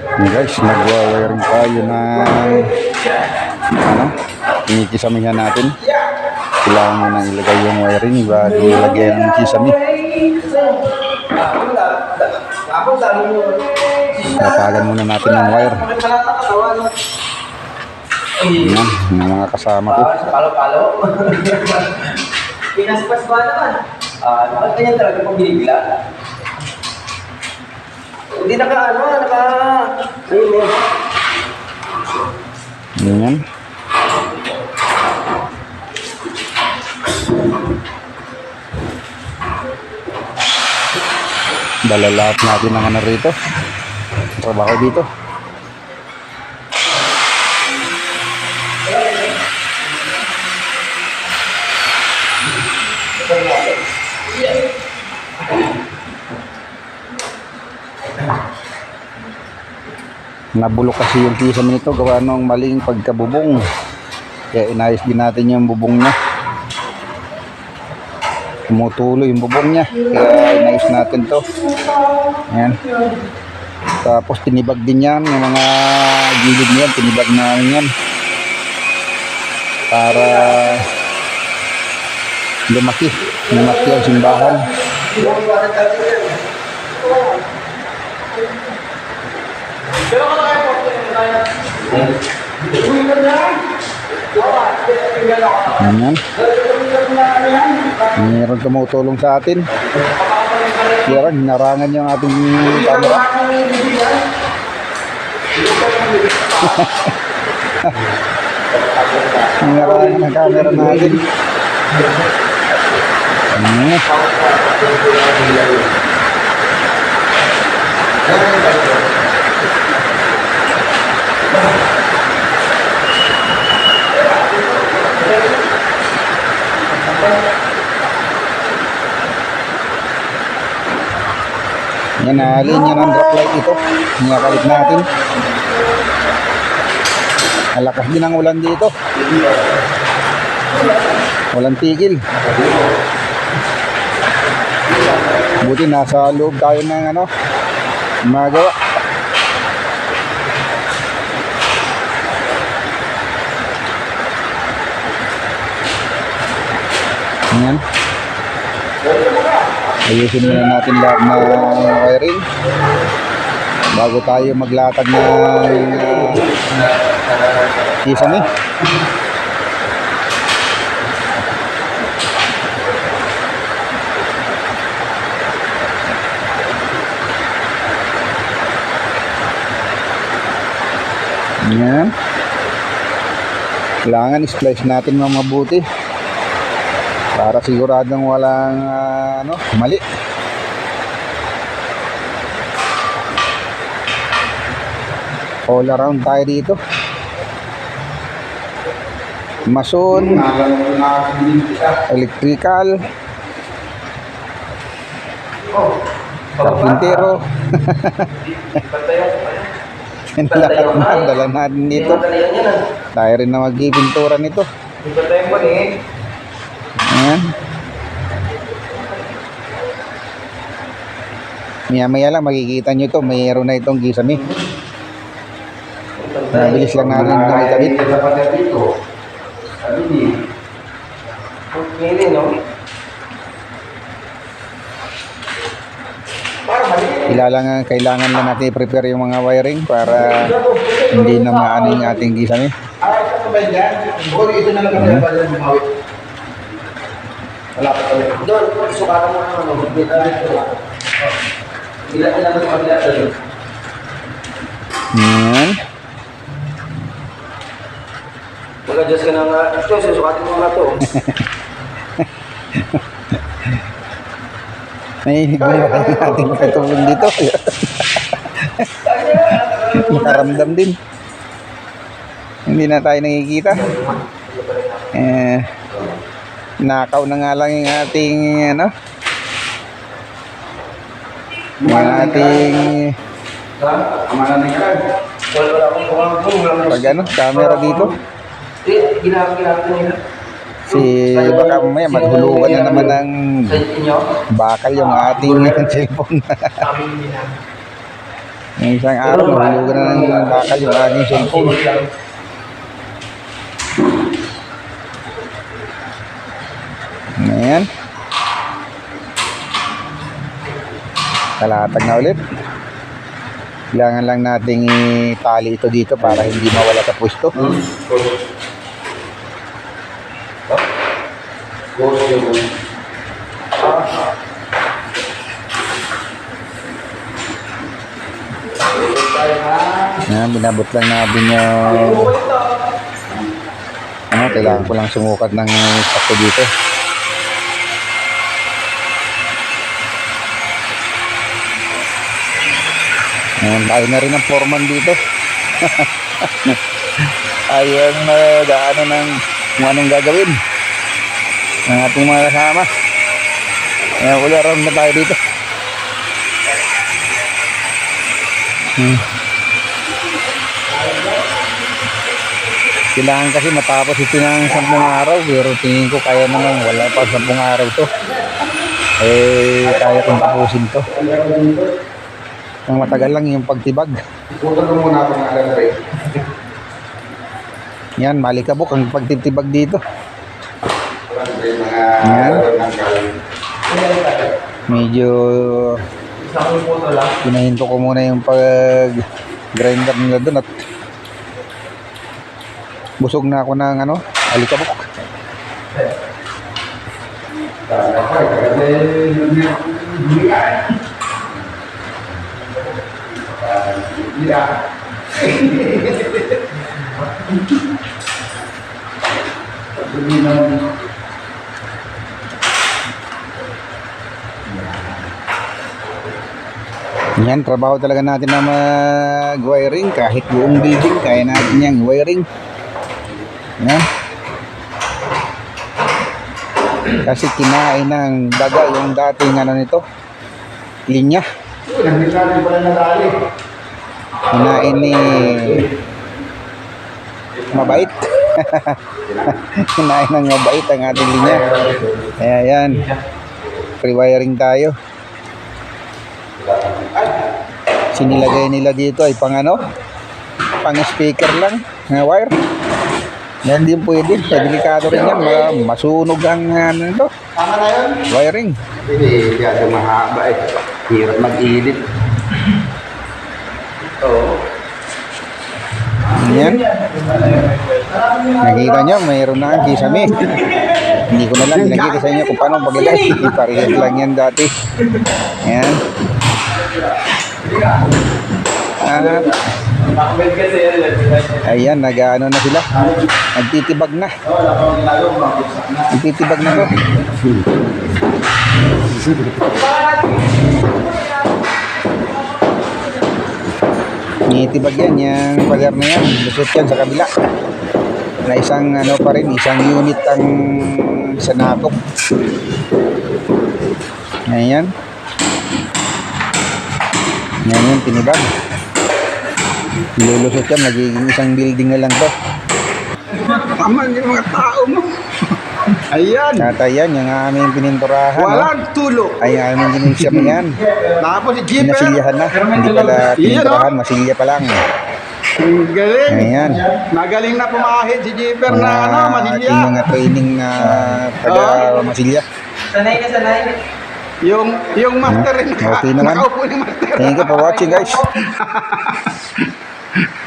Guys, nagwa-wiring tayo ng kinikisamihan natin. Kailangan mo nang ilagay yung wiring bago ilagay ang kisami. Tatagan muna natin ng wire. Ayan, yung mga kasama ko. Palo-palo. Pinaspas ba naman? Bakit ganyan talaga pag binibila? Hindi Ayan. Dala lahat natin ng ano rito. Trabaho dito. Nabulok kasi yung kisame nito gawa ng maling pagkabubong, kaya inayos din natin yung bubong nya. Tumutuloy yung bubong nya, kaya inayos natin to. Ayan. Tapos tinibag din yan, yung mga gilid niyan tinibag namin yan para lumaki ang simbahan. Ayan. Mayroon tumutulong sa atin. Kaya hinarangan yung ating camera. Hinarangan ang camera natin. Ayan. Yan na, linya ng drop light ito. Nakalit natin. Malakas din ang ulan dito. Walang tigil. Buti nasa loob tayo ng magawa. Ayan. Ayusin muna natin lahat ng wiring bago tayo maglatag ng kisame. Ayan. Kailangan i-splice natin ng mabuti para siguradong walang mali. All around tayo dito. Mason, electrical, karpintero. Yan lahat na dala natin dito. Tayo rin na magpipintura nito. Ayan. Maya lang makikita nyo ito, mayroon na itong kisame. Mabilis lang natin ito itabit. Kailangan lang natin i-prepare yung mga wiring para hindi na maano yung ating kisame. Wala pa kami. Doon, isukatan mo naman. Ilan ang kabila doon? Ayan. Mag-adjust ka na nga. Ito, susukatin mo nga ito. Nahihinig mo ba kayo natin katulong dito? Nakaramdam din. Hindi na tayo nakikita. Nakaw na nga lang yung ating camera dito. Baka mamaya maghulugan na naman ng bakal yung ating cellphone. Yung isang araw, mahulugan na ng bakal yung aking cellphone. Ayan. Kalatag na ulit. Kailangan lang nating itali ito dito para hindi mawala sa pwesto. Ayan, binabot lang natin yung kailangan ko lang sumukat ng sakto dito. Ayan, tayo na rin ang foreman dito. Ayan, gaano ng kung anong gagawin ng ating mga kasama. Ayan, all around na tayo dito. Kailangan kasi matapos ito ng 10 araw, pero tingin ko kaya naman, wala pa 10 araw to. Kaya kong tapusin to. Ang matagal lang yung pagtibag. Ikutan mo muna ako ng alam rin. Yan, malikabok ang pagtitibag dito. Yan. Medyo pinahinto ko muna yung pag-grinder nila doon at busog na ako ng alikabok. Yan, trabaho talaga natin na mag-wiring. Kahit buong building, kaya natin yung wiring. Yan. Kasi kinain ng daga yung dating nito, linya. Kinain ni mabait. Kinain ng mabait ang ating linya. Kaya yan, pre-wiring tayo. Sinilagay nila dito ay pang speaker lang na wire. Yan din pwede, delikado rin yan, masunog ang ito, Tama na yun? wiring. Hindi, gado mahaba eh. Hirap mag-edit. Oo. Yan. Nakita nyo, mayroon na ang kisame. Hindi ko na lang nakita sa inyo kung paano maglagay. Parehas lang yan dati. Yan. Ayan, nag-ano na sila. Nagtitibag na. Nagtitibag na to. Nitibag yan, yung pader na yan. Lusot yan sa kabila. Na isang pa rin, isang unit ang sanatok. Ayan. Yan yung tinibag. Lulusot yan, nagiging isang building na lang to. Tama yung mga tao mo. Ayan. Kata yan, yung aming pininturahan. Walang tulog. Ay, aming ginisip yan. Tapos si Jeeper. Pinasilyahan na. Hindi pala pininturahan, masilya pa lang. Galing. Ayan. Magaling na pumahid si Jeeper na masilya. Ating mga training na taga masilya. Sanay na sanay. Yung master rin. Okay naman. Nakaupo ni master. Thank you for watching, guys.